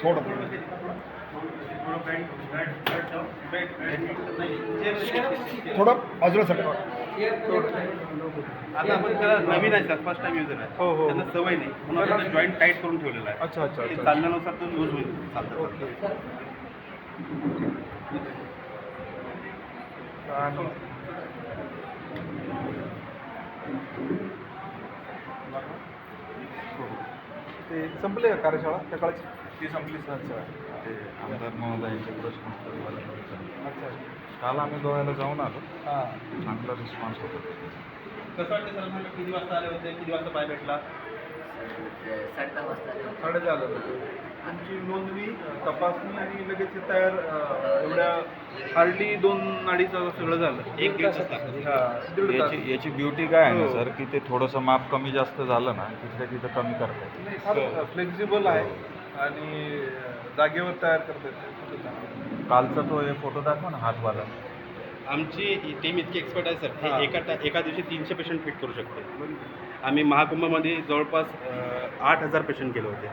थोडं थोडं बाजूला सर. आता आपण त्याला नवीन आहे सर, फर्स्ट टाइम युजर आहे. हो, हो. त्यांना सवय नाही म्हणून आपण जॉईंट टाईट करून ठेवलेला आहे. अच्छा अच्छा ते अच्छा. चालण्यानुसार तो यूज होईल चालतं. आणि ते संपले का कार्यशाळा सकाळची? ती संपली सर. अच्छा ते आमदार महोदयांचे प्रश्न उत्तर अच्छा. काल आम्ही गोव्याला जाऊन आलो. हां. चांगला रिस्पॉन्स होता. कसं वाटतं सर, मला किती वाजता आले होते, किती वाजता पाय भेटला? 10:30 वाजता. 10:30 आलं. तुमची नोंदणी, तपासणी आणि लगेच तयार एवढ्या हार्डली 2-2.5 तास सगळं झालं. एक दीड तास लागतो. हां, दीड तास. याची ब्युटी काय आहे ना हो. सर, की ते थोडंसं माप कमी जास्त झालं ना तिथल्या तिथं कमी करता येतं. नाही, फार फ्लेक्झिबल आहे आणि जागेवर तयार करता येते. कालचा तो एक फोटो दाखवा ना हातवाला. आमची टीम इतकी एक्सपर्ट आहे सर, हां. हे एका दिवशी 300 पेशंट फिट करू शकते. आम्ही महाकुंभमध्ये जवळपास 8,000 पेशंट केले होते.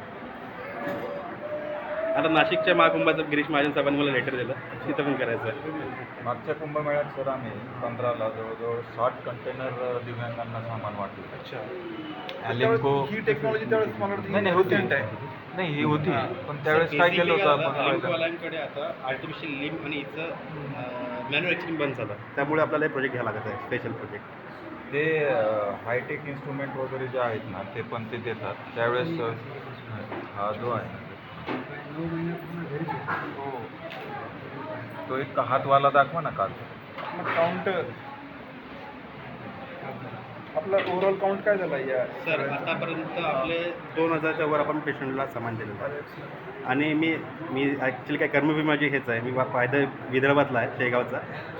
आता नाशिकच्या महाकुंभाचं गिरीश महाजन साहेबांनी मला लेटर दिलं, तिथं पण करायचं आहे. मागच्या कुंभमेळ्यात सर आम्ही 15ला जवळजवळ 60 कंटेनर दिव्यांगांना सामान वाटलं. अच्छा. ॲलिम्को ही टेक्नॉलॉजी त्यावेळेस मला वाटतं नाही होती. recent आहे. नाही ही होती, हां. पण त्यावेळेस काय केलं होतं आपण लिंबवाल्यांकडे आता आर्टिफिशियल लिंब आणि इथं मॅन्युफॅक्चरिंग बंद झालं, त्यामुळे आपल्याला हे प्रोजेक्ट घ्यावं लागत आहे, स्पेशल प्रोजेक्ट. ते हायटेक इन्स्ट्रुमेंट वगैरे जे आहेत ना ते पण ते देतात. त्यावेळेस हा जो आहे हो. तो एक हातवाला दाखवा ना काल. काउंट आपला ओव्हरऑल काउंट काय झाला या? सर आतापर्यंत आपले 2,000च्या वर आपण पेशंटला सामान दिलेलं आहे. आणि मी ॲक्च्युली काय कर्मभूमी माझी हेच आहे, मी फायदा विदर्भातला आहे, शेगावचा,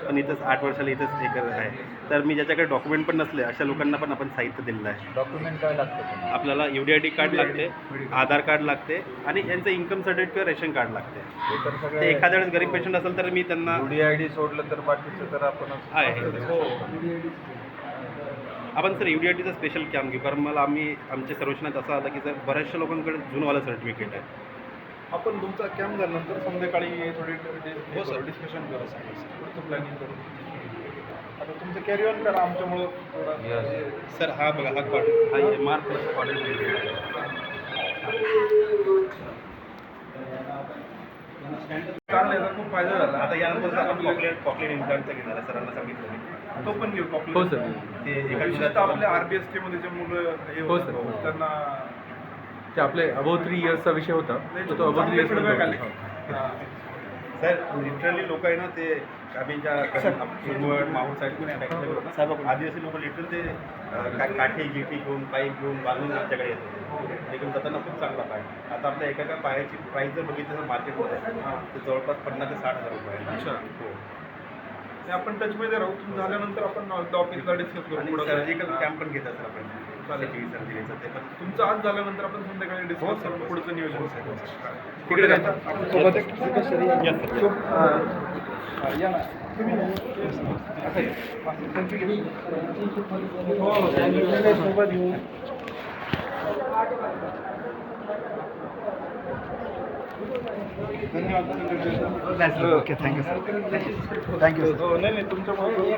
पण इथंच 8 वर्षाला इथंच हे करत आहे. तर मी ज्याच्याकडे डॉक्युमेंट पण नसले अशा लोकांना पण आपण साहित्य दिलेलं आहे. डॉक्युमेंट काय लागतं तुम्हाला? आपल्याला UDID कार्ड लागते, आधार कार्ड लागते आणि यांचं इन्कम सर्टिफिकेट किंवा रेशन कार्ड लागते. हे तर ते सगळे एखाद्या वेळेस गरीब पेशंट असेल तर मी त्यांना UDID सोडलं तर बाकीचं तर आपण आपण सर UDIDचं स्पेशल कॅम्प घेऊ, कारण मला आमच्या सर्वेक्षणात असं आलं की सर बऱ्याचशा लोकांकडे जुनवाला सर्टिफिकेट आहे. आपण तुमचा कॅम्प झाल्यानंतर संध्याकाळी थोडी हो सर. डिस्कशन करू, पुढचं प्लॅनिंग करू. आता तुमचं कॅरी ऑन करा आमच्यामुळं थोडं. सर हा बघा, हा कॉर्ड, हा MR प्लस चांगलं याचा खूप फायदा झाला. आता यानंतर आपण कॉकलेट इम्प्लांटचा घेणार आहे, सरांना सांगितलं मी. तो पण घेऊ. हो सर. ते विशेषतः आपल्या RBSK मध्ये जे मुलं हे हो सर. होतात, त्यांना ते आपले अबोव 3 इयर्सचा विषय होता, तर तो अबोव 3 चांगले feedback आले. इयर्स. हां. सर लिटरली लोक आहे ना, ते आम्ही ज्या सुरवड माहूर साईड पण आदिवासी लोक लिटरली ते काठी गिटी घेऊन पाईप घेऊन बांधून आमच्याकडे येतात. एकदम जाताना खूप चांगला पाय. आता आपल्या एका पायाची प्राईस जर बघितलं तर मार्केटमध्ये ते जवळपास 50,000 ते 60,000 रुपये आहे. अच्छा. हो. ते आपण टचमध्ये राहू. तुम्ही झाल्यानंतर आपण ऑफिसला डिस्कस करू. आणि पुढं सर्जिकल कॅम्प पण घेतात सर आपण. सर्जरीचं ते पण तुमचं आज झाल्यानंतर आपण संध्याकाळी हो, डिस्कस सर. करू पुढचं नियोजन. तिकडे जाता? आपण सोबत Yes, sir. या ना. तुम्ही आता ये. त्यांची घेऊ. हो, सोबत घेऊ. धन्यवाद. Okay, thank you sir. Thank you sir. हो, नाही तुमच्यामुळे.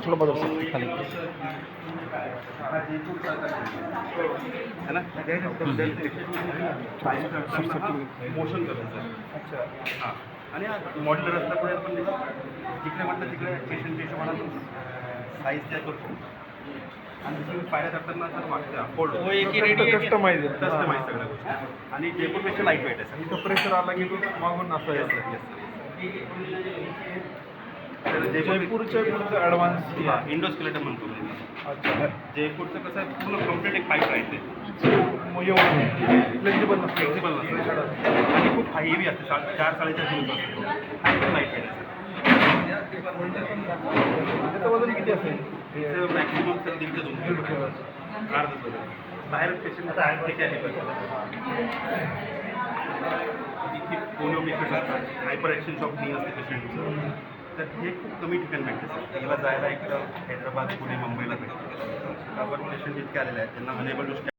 थोडं बदल सर खाली. है ना, मोशन करायचं. अच्छा. हां, आणि मॉड्युलर असल्यामुळे आपण जिकडे म्हटलं तिकडे पेशंटच्या हिशोबाने साईज त्या करतो. आणि दुसरी पायऱ्या करताना तर मागच्या फोल्ड कस्टमाइज कस्टमाइज सगळ्या गोष्टी. आणि जयपूरपेक्षा लाईट वेट आहे सर. इथं प्रेशर आला की तो मागून असं Yes, येतं. sir. Yes, sir. तर जयपूरच्या पुढचं ॲडव्हान्स इंडोस्केलेटन म्हणतो मी. अच्छा जयपूरचं कसं आहे पूर्ण कम्प्लीट एक पाईप राहते मग एवढं फ्लेक्झिबल नसतं फ्लेक्झिबल नसतं आणि खूप हेवी असते 4-4.5 किलोचा असतो आणि खूप लाईट वेट असते. त्याचं वजन किती असेल तिचं मॅक्सिमम सर 1.5 ते 2 अर्धच वजन. बाहेर पेशंट इतकी पोलिओ पेशंट असतात, हायपर ॲक्शन शॉक नी असते पेशंटचं, तर हे खूप कमी ठिकाणी भेटते सर. याला जायला इकडं हैदराबाद पुणे मुंबईला भेटते. आपण पेशंट इतके आलेले आहेत त्यांना अनेबल टू